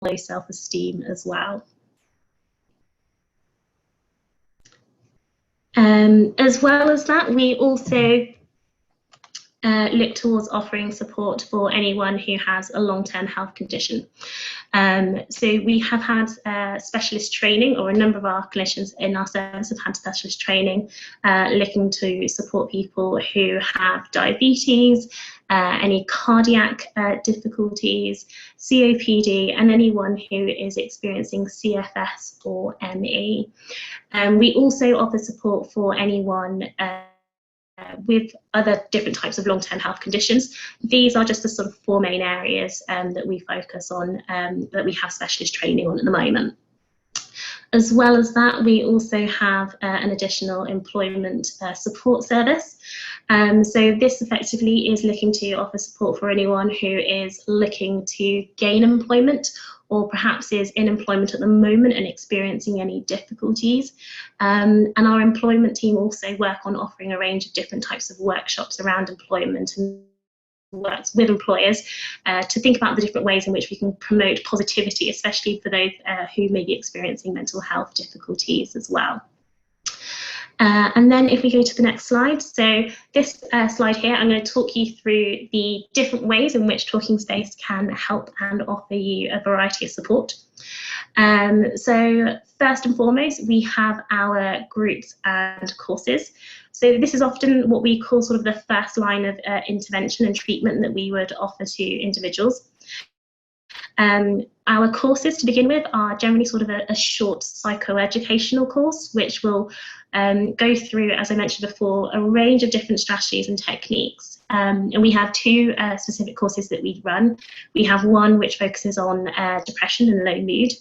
low self-esteem as well. As well as that, we also look towards offering support for anyone who has a long-term health condition. So we have had specialist training, or a number of our clinicians in our service have had specialist training looking to support people who have diabetes, any cardiac difficulties, COPD, and anyone who is experiencing CFS or ME. We also offer support for anyone with other different types of long-term health conditions. These are just the sort of 4 main areas that we focus on, that we have specialist training on at the moment. As well as that, we also have an additional employment support service. So this effectively is looking to offer support for anyone who is looking to gain employment, or perhaps is in employment at the moment and experiencing any difficulties. And our employment team also work on offering a range of different types of workshops around employment, and works with employers to think about the different ways in which we can promote positivity, especially for those who may be experiencing mental health difficulties as well. And then if we go to the next slide, so this slide here, I'm going to talk you through the different ways in which TalkingSpace can help and offer you a variety of support. So first and foremost, we have our groups and courses. So this is often what we call sort of the first line of intervention and treatment that we would offer to individuals. Our courses, to begin with, are generally sort of a short psychoeducational course, which will go through, as I mentioned before, a range of different strategies and techniques. And we have 2 specific courses that we run. We have one which focuses on depression and low mood.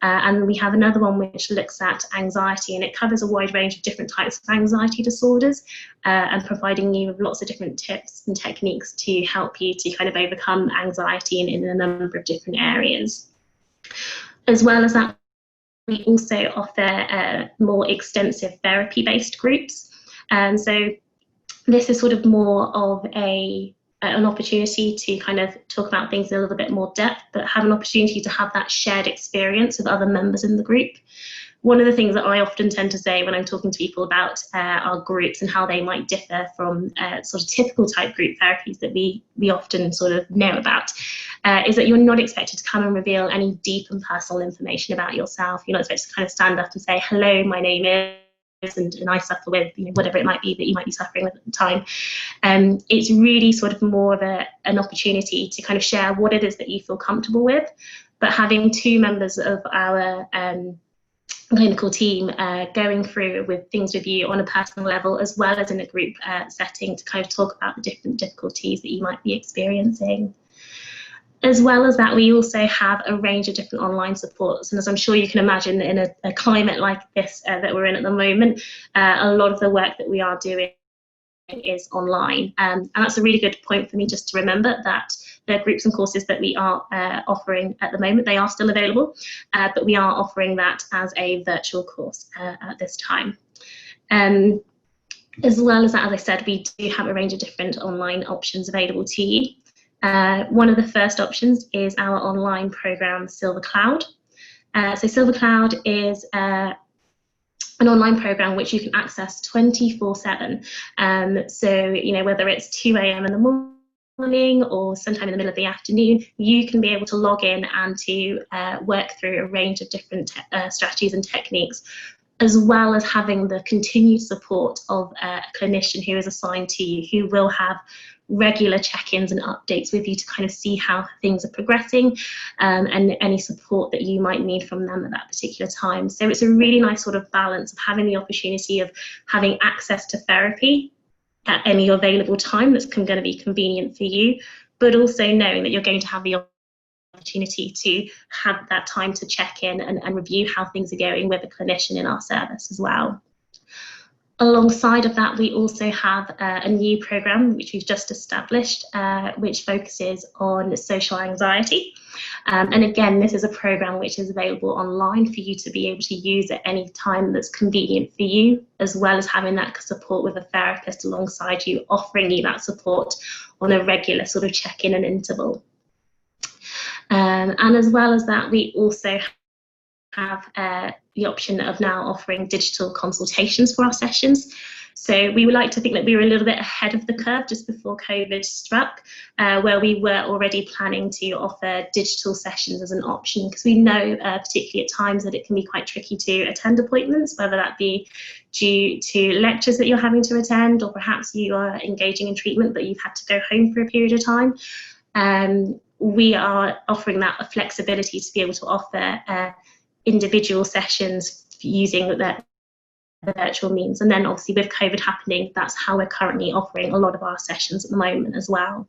And we have another one which looks at anxiety, and it covers a wide range of different types of anxiety disorders, and providing you with lots of different tips and techniques to help you to kind of overcome anxiety in a number of different areas. As well as that, we also offer more extensive therapy-based groups. So this is sort of more of an opportunity to kind of talk about things in a little bit more depth, but have an opportunity to have that shared experience with other members in the group. One of the things that I often tend to say when I'm talking to people about our groups and how they might differ from sort of typical type group therapies that we often sort of know about, is that you're not expected to come and reveal any deep and personal information about yourself. You're not expected to kind of stand up and say, hello, my name is, and I suffer with, whatever it might be that you might be suffering with at the time. It's really sort of more of an opportunity to kind of share what it is that you feel comfortable with, but having 2 members of our clinical team going through with things with you on a personal level, as well as in a group setting, to kind of talk about the different difficulties that you might be experiencing. As well as that, we also have a range of different online supports, and as I'm sure you can imagine, in a climate like this that we're in at the moment, a lot of the work that we are doing is online, and that's a really good point for me just to remember that the groups and courses that we are offering at the moment, they are still available, but we are offering that as a virtual course at this time. As well as that, as I said, we do have a range of different online options available to you. One of the first options is our online program, Silver Cloud. So Silver Cloud is an online program which you can access 24/7. So, whether it's 2 a.m. in the morning or sometime in the middle of the afternoon, you can be able to log in and to work through a range of different strategies and techniques, as well as having the continued support of a clinician who is assigned to you, who will have regular check-ins and updates with you to kind of see how things are progressing, and any support that you might need from them at that particular time. So it's a really nice sort of balance of having the opportunity of having access to therapy at any available time that's going to be convenient for you, but also knowing that you're going to have the opportunity to have that time to check in and review how things are going with a clinician in our service as well. Alongside of that, we also have a new program which we've just established, which focuses on social anxiety. And again, this is a program which is available online for you to be able to use at any time that's convenient for you, as well as having that support with a therapist alongside you, offering you that support on a regular sort of check-in and interval. And as well as that, we also have the option of now offering digital consultations for our sessions. So we would like to think that we were a little bit ahead of the curve just before COVID struck, where we were already planning to offer digital sessions as an option, because we know, particularly at times, that it can be quite tricky to attend appointments, whether that be due to lectures that you're having to attend, or perhaps you are engaging in treatment but you've had to go home for a period of time. We are offering that flexibility to be able to offer individual sessions using the virtual means. And then obviously with COVID happening, that's how we're currently offering a lot of our sessions at the moment as well.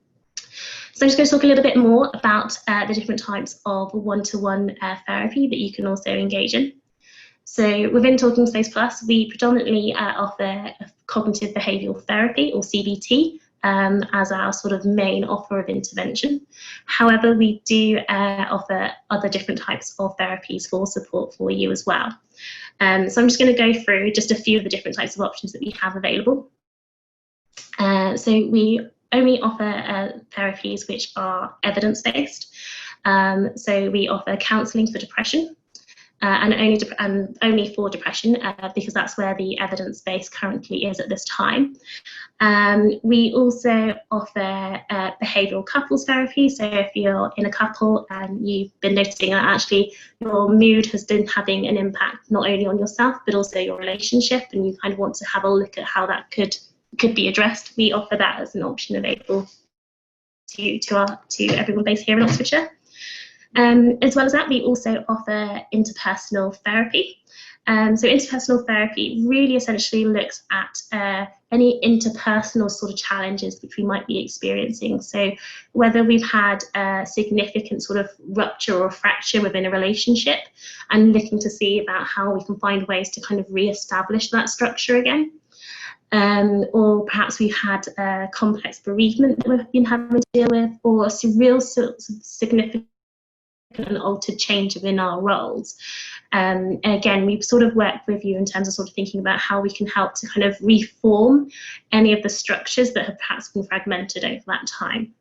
So I'm just going to talk a little bit more about the different types of one-to-one therapy that you can also engage in. So within TalkingSpace Plus, we predominantly offer cognitive behavioural therapy, or CBT, as our sort of main offer of intervention. However, we do offer other different types of therapies for support for you as well. So I'm just going to go through just a few of the different types of options that we have available. So we only offer therapies which are evidence-based. So we offer counselling for depression, and only for depression, because that's where the evidence base currently is at this time. We also offer behavioural couples therapy. So if you're in a couple and you've been noticing that actually your mood has been having an impact not only on yourself but also your relationship, and you kind of want to have a look at how that could be addressed, we offer that as an option available to everyone based here in Oxfordshire. As well as that, we also offer interpersonal therapy. So interpersonal therapy really essentially looks at any interpersonal sort of challenges which we might be experiencing. So whether we've had a significant sort of rupture or fracture within a relationship, and looking to see about how we can find ways to kind of re-establish that structure again. Or perhaps we've had a complex bereavement that we've been having to deal with, or a real significant and altered change within our roles. Again, we sort of work with you in terms of sort of thinking about how we can help to kind of reform any of the structures that have perhaps been fragmented over that time.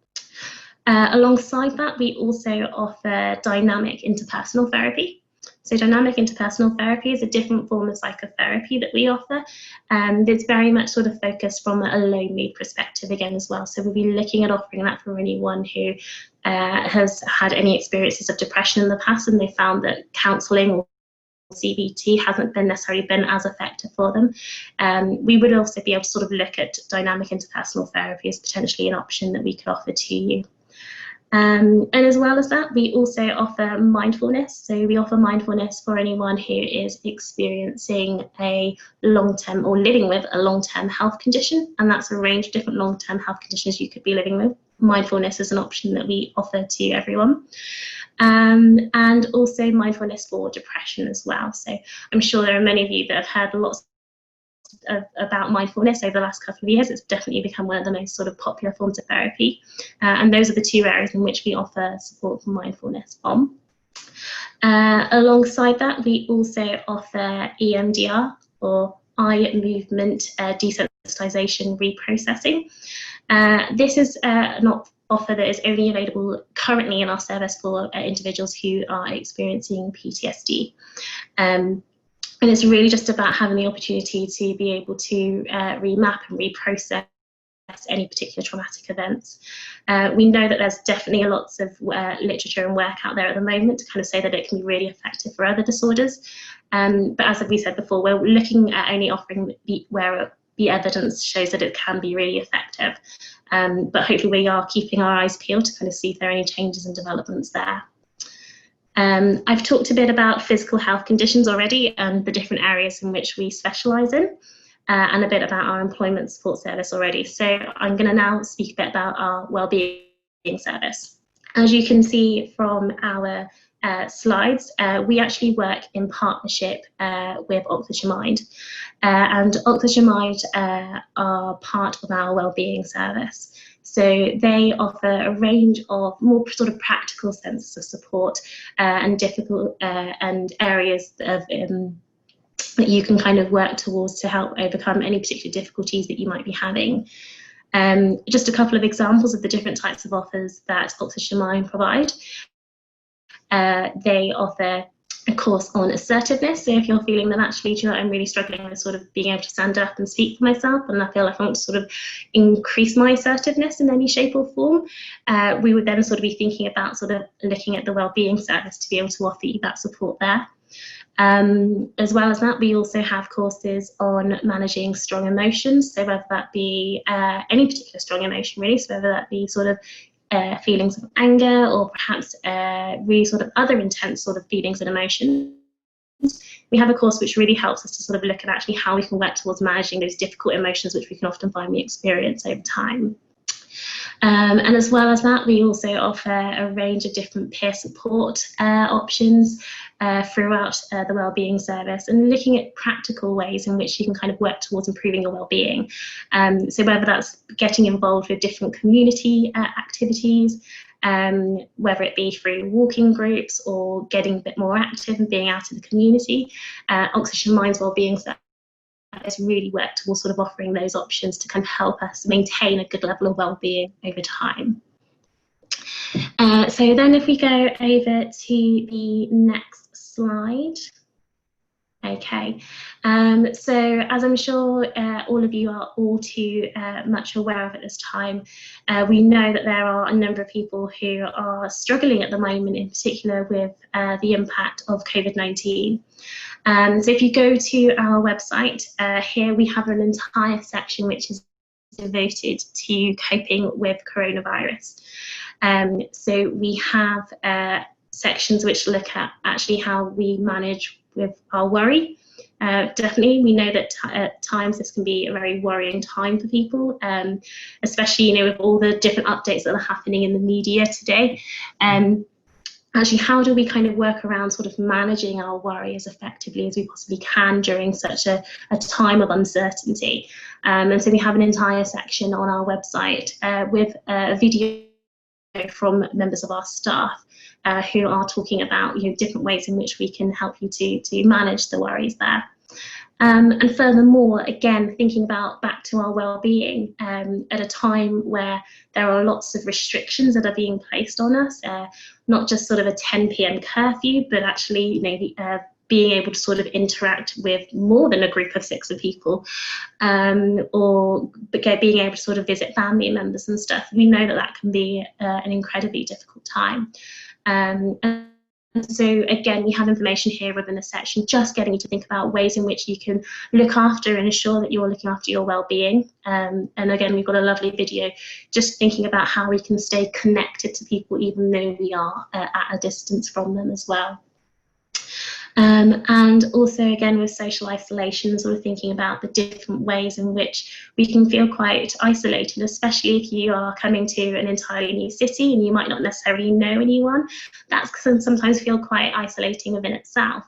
Alongside that, we also offer dynamic interpersonal therapy. So dynamic interpersonal therapy is a different form of psychotherapy that we offer. It's very much sort of focused from a low mood perspective again as well. So we'll be looking at offering that for anyone who has had any experiences of depression in the past, and they found that counselling or CBT hasn't necessarily been as effective for them. We would also be able to sort of look at dynamic interpersonal therapy as potentially an option that we could offer to you. And as well as that, we also offer mindfulness. So we offer mindfulness for anyone who is experiencing a long-term or living with a long-term health condition, and that's a range of different long-term health conditions you could be living with. Mindfulness is an option that we offer to everyone. And also mindfulness for depression as well. So I'm sure there are many of you that have heard lots about mindfulness over the last couple of years. It's definitely become one of the most sort of popular forms of therapy, and those are the two areas in which we offer support for mindfulness from. Alongside that, we also offer EMDR, or eye movement desensitization reprocessing. This is an offer that is only available currently in our service for individuals who are experiencing PTSD. And it's really just about having the opportunity to be able to remap and reprocess any particular traumatic events. We know that there's definitely lots of literature and work out there at the moment to kind of say that it can be really effective for other disorders. But as we said before, we're looking at only offering where the evidence shows that it can be really effective. But hopefully we are keeping our eyes peeled to kind of see if there are any changes and developments there. I've talked a bit about physical health conditions already and the different areas in which we specialise in, and a bit about our employment support service already. So I'm going to now speak a bit about our wellbeing service. As you can see from our slides, we actually work in partnership with Oxfordshire Mind, and Oxfordshire Mind are part of our wellbeing service. So they offer a range of more sort of practical senses of support and difficult and areas of that you can kind of work towards to help overcome any particular difficulties that you might be having. Just a couple of examples of the different types of offers that Oxfordshire Mind provide. They offer a course on assertiveness. So if you're feeling that actually, do you know, I'm really struggling with sort of being able to stand up and speak for myself, and I feel like I want to sort of increase my assertiveness in any shape or form, we would then sort of be thinking about sort of looking at the wellbeing service to be able to offer you that support there. As well as that, we also have courses on managing strong emotions. So whether that be any particular strong emotion, really, so whether that be sort of feelings of anger, or perhaps really sort of other intense sort of feelings and emotions. We have a course which really helps us to sort of look at actually how we can work towards managing those difficult emotions which we can often find we experience over time. And as well as that, we also offer a range of different peer support options throughout the wellbeing service, and looking at practical ways in which you can kind of work towards improving your wellbeing. So whether that's getting involved with different community activities, whether it be through walking groups or getting a bit more active and being out in the community, Oxfordshire Mind's Wellbeing Service has really worked towards sort of offering those options to kind of help us maintain a good level of well-being over time. So then if we go over to the next slide. Okay, so as I'm sure all of you are all too much aware of at this time, we know that there are a number of people who are struggling at the moment, in particular with the impact of COVID-19. So if you go to our website, here we have an entire section which is devoted to coping with coronavirus. So we have sections which look at actually how we manage with our worry. Definitely, we know that at times this can be a very worrying time for people, especially, you know, with all the different updates that are happening in the media today. Actually, how do we kind of work around sort of managing our worry as effectively as we possibly can during such a time of uncertainty? And so we have an entire section on our website with a video from members of our staff who are talking about, you know, different ways in which we can help you to manage the worries there. And furthermore, again, thinking about back to our wellbeing at a time where there are lots of restrictions that are being placed on us, not just sort of a 10 p.m. curfew, but actually, you know, being able to sort of interact with more than a group of 6 people, or being able to sort of visit family members and stuff. We know that that can be an incredibly difficult time. And so again, we have information here within the section just getting you to think about ways in which you can look after and ensure that you're looking after your well-being. And again, we've got a lovely video just thinking about how we can stay connected to people even though we are at a distance from them as well. And also, again, with social isolation, sort of thinking about the different ways in which we can feel quite isolated, especially if you are coming to an entirely new city and you might not necessarily know anyone. That can sometimes feel quite isolating within itself.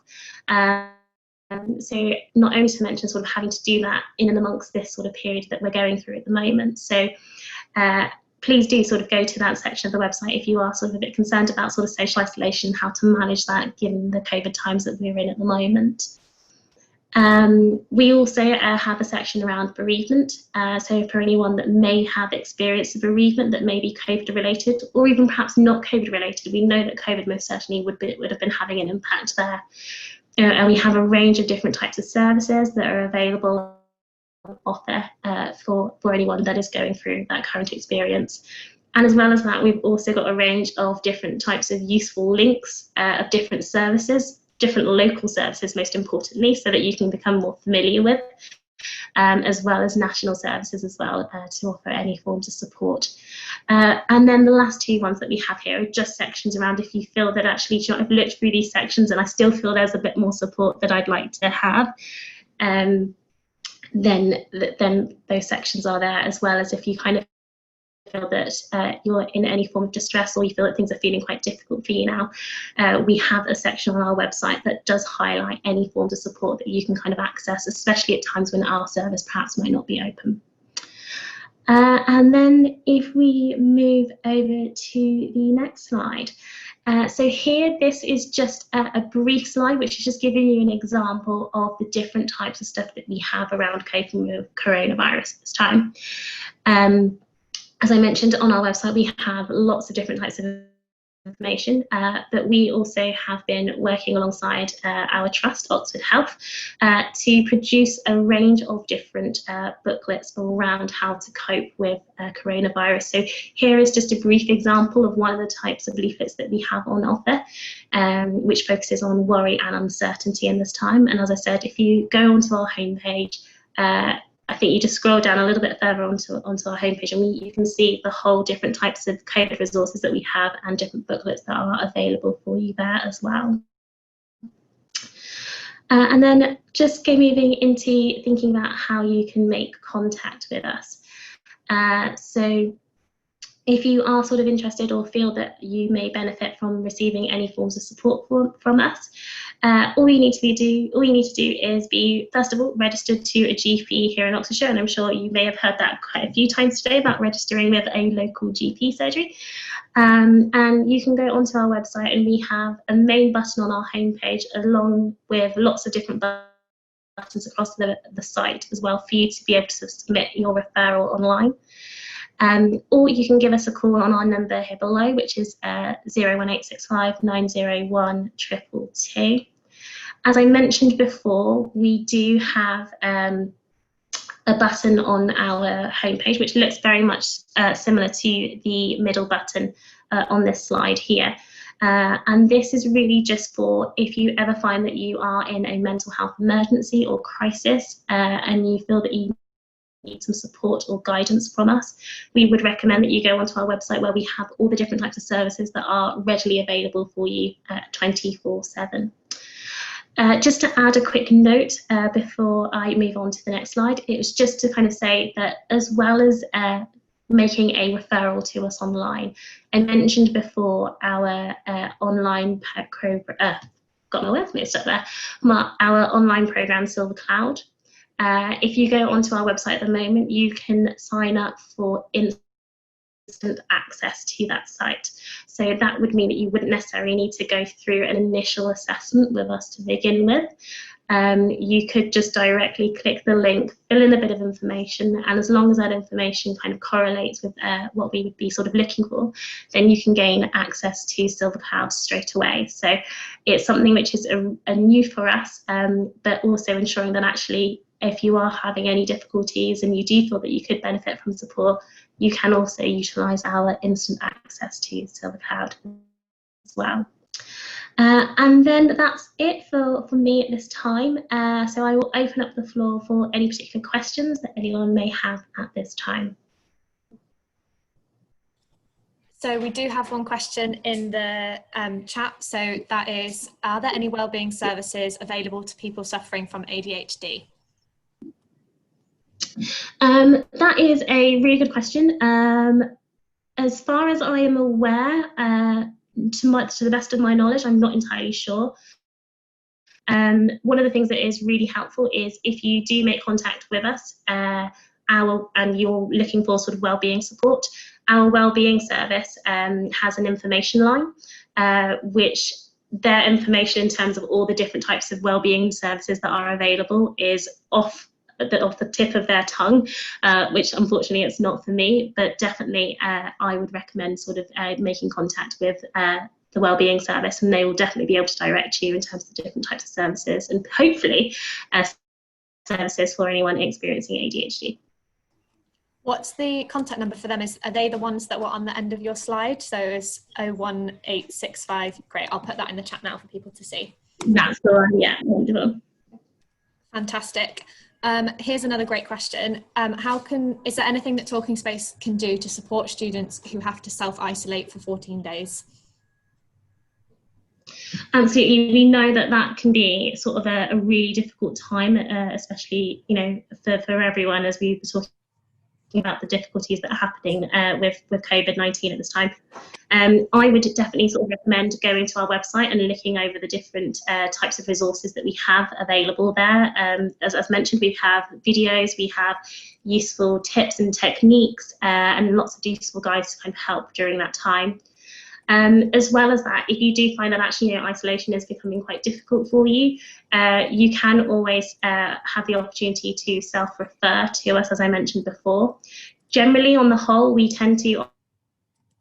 So not only to mention sort of having to do that in and amongst this sort of period that we're going through at the moment. So please do sort of go to that section of the website if you are sort of a bit concerned about sort of social isolation, how to manage that given the COVID times that we're in at the moment. We also have a section around bereavement. So for anyone that may have experienced a bereavement that may be COVID related, or even perhaps not COVID related, we know that COVID most certainly would have been having an impact there. And we have a range of different types of services that are available offer for anyone that is going through that current experience. And as well as that, we've also got a range of different types of useful links of different services, different local services most importantly, so that you can become more familiar with, as well as national services as well to offer any forms of support. And then the last 2 ones that we have here are just sections around if you feel that actually, you know, I've looked through these sections and I still feel there's a bit more support that I'd like to have. Then those sections are there, as well as if you kind of feel that you're in any form of distress or you feel that things are feeling quite difficult for you now, we have a section on our website that does highlight any forms of support that you can kind of access, especially at times when our service perhaps might not be open. And then if we move over to the next slide. So here, this is just a brief slide, which is just giving you an example of the different types of stuff that we have around coping with coronavirus at this time. As I mentioned, on our website, we have lots of different types of information, but we also have been working alongside our trust, Oxford Health, to produce a range of different booklets around how to cope with coronavirus. So here is just a brief example of one of the types of leaflets that we have on offer, which focuses on worry and uncertainty in this time. And as I said, if you go onto our homepage, I think you just scroll down a little bit further onto our homepage, and you can see the whole different types of COVID resources that we have and different booklets that are available for you there as well. And then just moving into thinking about how you can make contact with us. So if you are sort of interested or feel that you may benefit from receiving any forms of support from us, all you need to do is be, first of all, registered to a GP here in Oxfordshire, and I'm sure you may have heard that quite a few times today about registering with a local GP surgery. And you can go onto our website, and we have a main button on our homepage along with lots of different buttons across the site as well for you to be able to submit your referral online. Or you can give us a call on our number here below, which is 01865 901 222. As I mentioned before, we do have a button on our homepage, which looks very much similar to the middle button on this slide here. And this is really just for if you ever find that you are in a mental health emergency or crisis and you feel that you need some support or guidance from us, we would recommend that you go onto our website, where we have all the different types of services that are readily available for you 24/7. Just to add a quick note before I move on to the next slide, it was just to kind of say that as well as making a referral to us online, I mentioned before our online program, got my words mixed up there, our online program Silver Cloud. If you go onto our website at the moment, you can sign up for instant access to that site. So that would mean that you wouldn't necessarily need to go through an initial assessment with us to begin with. You could just directly click the link, fill in a bit of information, and as long as that information kind of correlates with what we would be sort of looking for, then you can gain access to Silver Cloud straight away. So it's something which is a new for us, but also ensuring that actually, if you are having any difficulties and you do feel that you could benefit from support, you can also utilise our instant access to Silver Cloud as well. And then that's it for me at this time. So I will open up the floor for any particular questions that anyone may have at this time. So we do have one question in the chat. So that is, are there any wellbeing services available to people suffering from ADHD? That is a really good question. As far as I am aware, to the best of my knowledge, I'm not entirely sure. One of the things that is really helpful is if you do make contact with us and you're looking for sort of wellbeing support, our wellbeing service has an information line, which their information in terms of all the different types of wellbeing services that are available is off the tip of their tongue, which unfortunately it's not for me, but definitely I would recommend sort of making contact with the wellbeing service, and they will definitely be able to direct you in terms of the different types of services and hopefully services for anyone experiencing ADHD. What's the contact number for them? Are they the ones that were on the end of your slide? So it's 01865. Great, I'll put that in the chat now for people to see. That's the one, yeah, wonderful. Fantastic. Here's another great question. Is there anything that TalkingSpace can do to support students who have to self-isolate for 14 days? Absolutely, we know that can be sort of a really difficult time, especially, you know, for everyone, as we were talking about the difficulties that are happening with COVID-19 at this time. I would definitely sort of recommend going to our website and looking over the different types of resources that we have available there. As mentioned, we have videos, we have useful tips and techniques, and lots of useful guides to kind of help during that time. As well as that, if you do find that actually, you know, isolation is becoming quite difficult for you, you can always have the opportunity to self-refer to us, as I mentioned before. Generally, on the whole, we tend to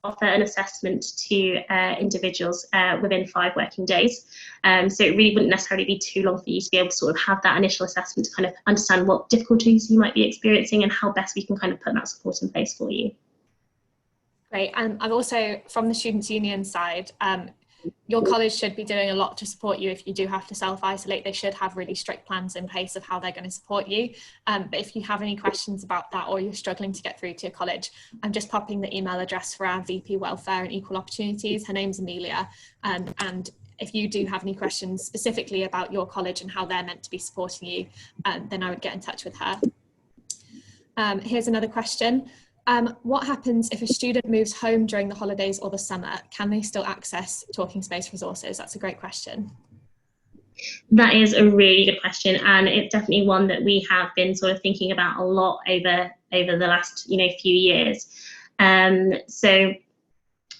offer an assessment to individuals within 5 working days. So it really wouldn't necessarily be too long for you to be able to sort of have that initial assessment to kind of understand what difficulties you might be experiencing and how best we can kind of put that support in place for you. Great. And I've also, from the Students' Union side, your college should be doing a lot to support you if you do have to self-isolate. They should have really strict plans in place of how they're going to support you. But if you have any questions about that, or you're struggling to get through to your college, I'm just popping the email address for our VP Welfare and Equal Opportunities. Her name's Amelia. And if you do have any questions specifically about your college and how they're meant to be supporting you, then I would get in touch with her. Here's another question. What happens if a student moves home during the holidays or the summer? Can they still access TalkingSpace resources? That's a great question. That is a really good question, and it's definitely one that we have been sort of thinking about a lot over the last few years. So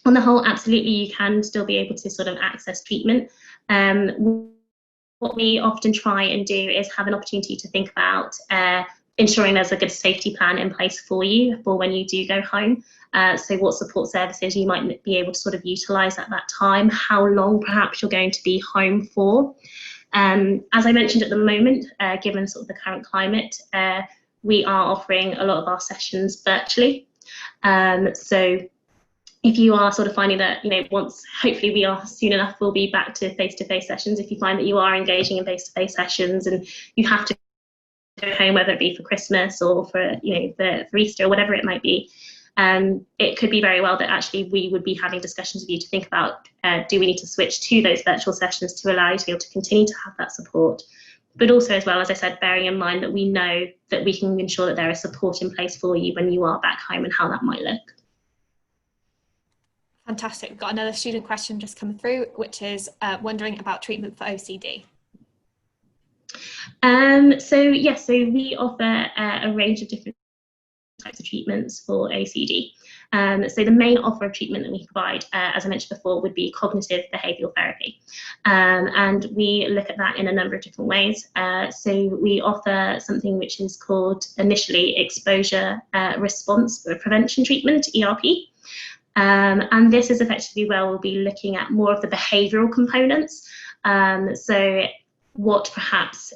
on the whole, absolutely, you can still be able to sort of access treatment. What we often try and do is have an opportunity to think about ensuring there's a good safety plan in place for you for when you do go home. So what support services you might be able to sort of utilise at that time, how long perhaps you're going to be home for. As I mentioned at the moment, given sort of the current climate, we are offering a lot of our sessions virtually. So if you are sort of finding that, once hopefully we are soon enough, we'll be back to face-to-face sessions. If you find that you are engaging in face-to-face sessions and you have to go home, whether it be for Christmas or for for Easter or whatever it might be, it could be very well that actually we would be having discussions with you to think about, do we need to switch to those virtual sessions to allow you to be able to continue to have that support, but also, as well, as I said, bearing in mind that we know that we can ensure that there is support in place for you when you are back home and how that might look. Fantastic. We've got another student question just come through, which is wondering about treatment for OCD. So we offer a range of different types of treatments for OCD. So the main offer of treatment that we provide, as I mentioned before, would be cognitive behavioural therapy. And we look at that in a number of different ways. So we offer something which is called initially exposure response prevention treatment, ERP. And this is effectively where we'll be looking at more of the behavioural components. So what perhaps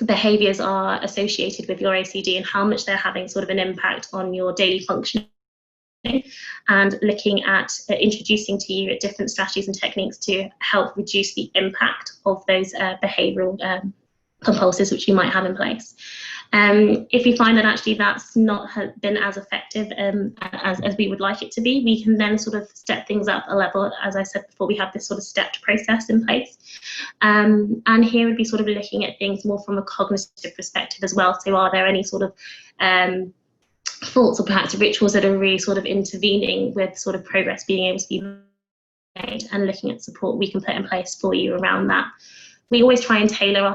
behaviours are associated with your OCD and how much they're having sort of an impact on your daily functioning, and looking at introducing to you different strategies and techniques to help reduce the impact of those behavioural compulsives which you might have in place. If we find that actually that's not been as effective as we would like it to be, we can then sort of step things up a level. As I said before, we have this sort of stepped process in place. And here would be sort of looking at things more from a cognitive perspective as well. So are there any sort of thoughts or perhaps rituals that are really sort of intervening with sort of progress being able to be made, and looking at support we can put in place for you around that. We always try and tailor our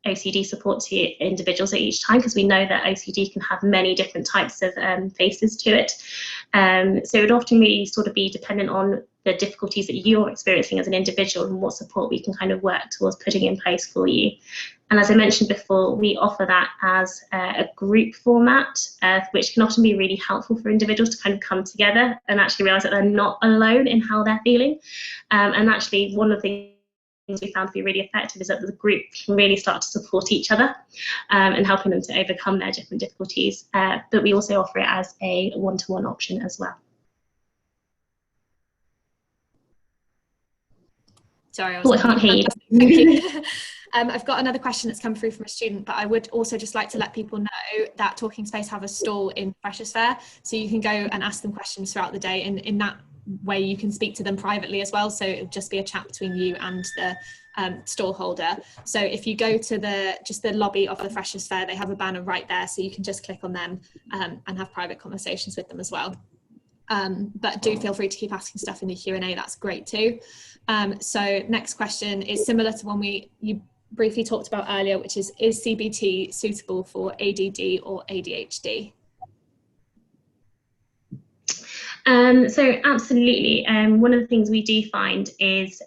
OCD support to individuals at each time, because we know that OCD can have many different types of faces to it. So it would often really sort of be dependent on the difficulties that you're experiencing as an individual and what support we can kind of work towards putting in place for you. And as I mentioned before, we offer that as a group format, which can often be really helpful for individuals to kind of come together and actually realise that they're not alone in how they're feeling. And actually, one of the things we found to be really effective is that the group can really start to support each other and helping them to overcome their different difficulties. But we also offer it as a one-to-one option as well. Sorry, I can't hear you. Thank you. I've got another question that's come through from a student, but I would also just like to let people know that TalkingSpace have a stall in Freshers Fair, so you can go and ask them questions throughout the day. In that way, you can speak to them privately as well, so it'll just be a chat between you and the stall holder. So if you go to the lobby of the Freshers Fair, they have a banner right there, so you can just click on them and have private conversations with them as well. But do feel free to keep asking stuff in the Q&A, that's great too. So next question is similar to one you briefly talked about earlier, which is CBT suitable for ADD or ADHD? So absolutely. One of the things we do find is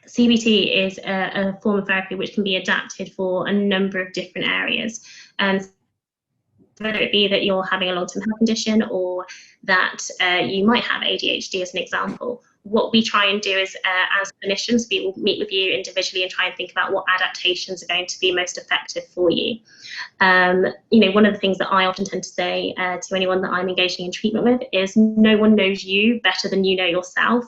CBT is a form of therapy which can be adapted for a number of different areas. whether it be that you're having a long-term health condition or that you might have ADHD as an example. What we try and do is, as clinicians, we will meet with you individually and try and think about what adaptations are going to be most effective for you. One of the things that I often tend to say to anyone that I'm engaging in treatment with is no one knows you better than you know yourself.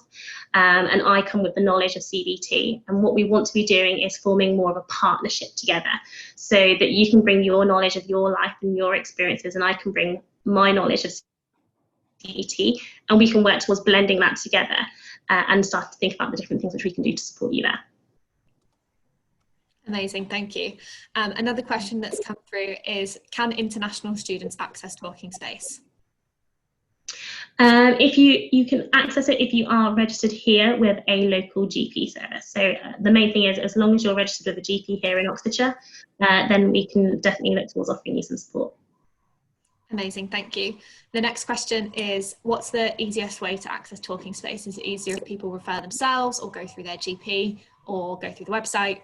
And I come with the knowledge of CBT. And what we want to be doing is forming more of a partnership together so that you can bring your knowledge of your life and your experiences, and I can bring my knowledge of CBT, and we can work towards blending that together and start to think about the different things which we can do to support you there. Amazing, thank you. Another question that's come through is, can international students access TalkingSpace? If you can access it if you are registered here with a local GP service. So the main thing is, as long as you're registered with a GP here in Oxfordshire, then we can definitely look towards offering you some support. Amazing, thank you. The next question is, what's the easiest way to access TalkingSpace? Is it easier if people refer themselves or go through their GP or go through the website?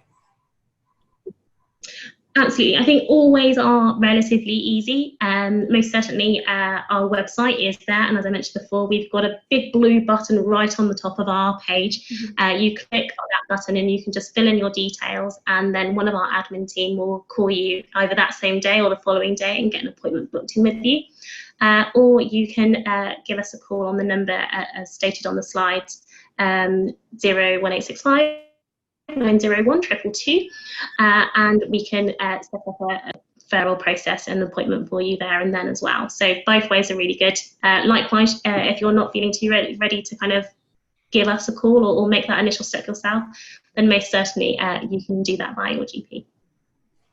Absolutely. I think all ways are relatively easy. Most certainly our website is there, and as I mentioned before, we've got a big blue button right on the top of our page. You click on that button and you can just fill in your details, and then one of our admin team will call you either that same day or the following day and get an appointment booked in with you. Or you can give us a call on the number as stated on the slides, 01865 901 222, and we can set up a referral process and appointment for you there and then as well. So both ways are really good. Likewise, if you're not feeling too ready to kind of give us a call or make that initial step yourself, then most certainly you can do that via your GP.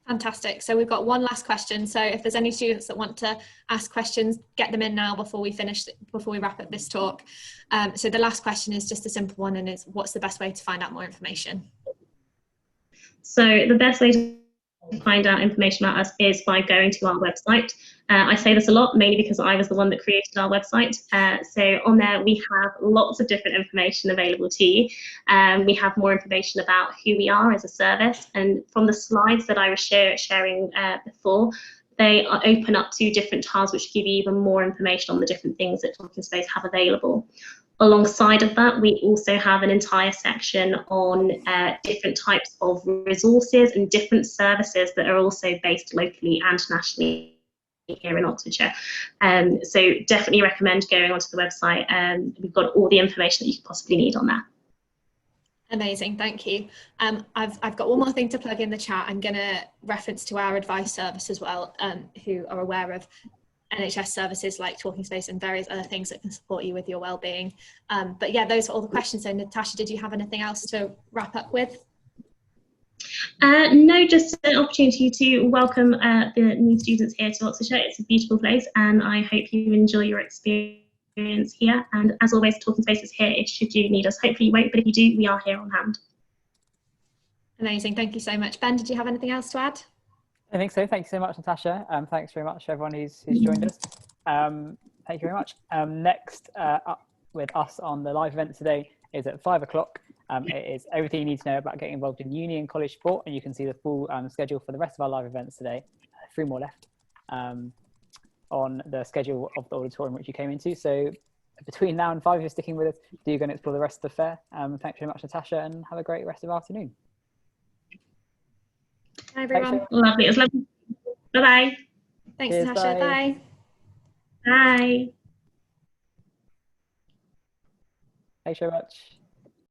Fantastic. So we've got one last question. So if there's any students that want to ask questions, get them in now before we wrap up this talk. So the last question is just a simple one, and is, what's the best way to find out more information? So the best way to find out information about us is by going to our website. I say this a lot, mainly because I was the one that created our website. So on there we have lots of different information available to you. We have more information about who we are as a service, and from the slides that I was sharing before, they are open up to different tabs which give you even more information on the different things that TalkingSpace have available. Alongside of that, we also have an entire section on different types of resources and different services that are also based locally and nationally here in Oxfordshire. So definitely recommend going onto the website. We've got all the information that you could possibly need on there. Amazing, thank you. I've got one more thing to plug in the chat. I'm going to reference to our advice service as well, who are aware of NHS services like TalkingSpace and various other things that can support you with your wellbeing. But yeah, those are all the questions. So Natasha, did you have anything else to wrap up with? No, just an opportunity to welcome the new students here to Oxfordshire. It's a beautiful place, and I hope you enjoy your experience here. And as always, TalkingSpace is here if should you need us. Hopefully you won't, but if you do, we are here on hand. Amazing, thank you so much. Ben, did you have anything else to add? I think so. Thank you so much, Natasha. Thanks very much, everyone who's joined us. Thank you very much. Next up with us on the live event today is at 5 o'clock. It is everything you need to know about getting involved in uni and college sport, and you can see the full schedule for the rest of our live events today. 3 more left on the schedule of the auditorium which you came into. So between now and 5, if you're sticking with us, do go and explore the rest of the fair. Thanks very much, Natasha, and have a great rest of the afternoon. Hi everyone. Lovely. It was lovely. Bye-bye. Thanks, Cheers, Natasha. Bye. Bye. Thanks very much.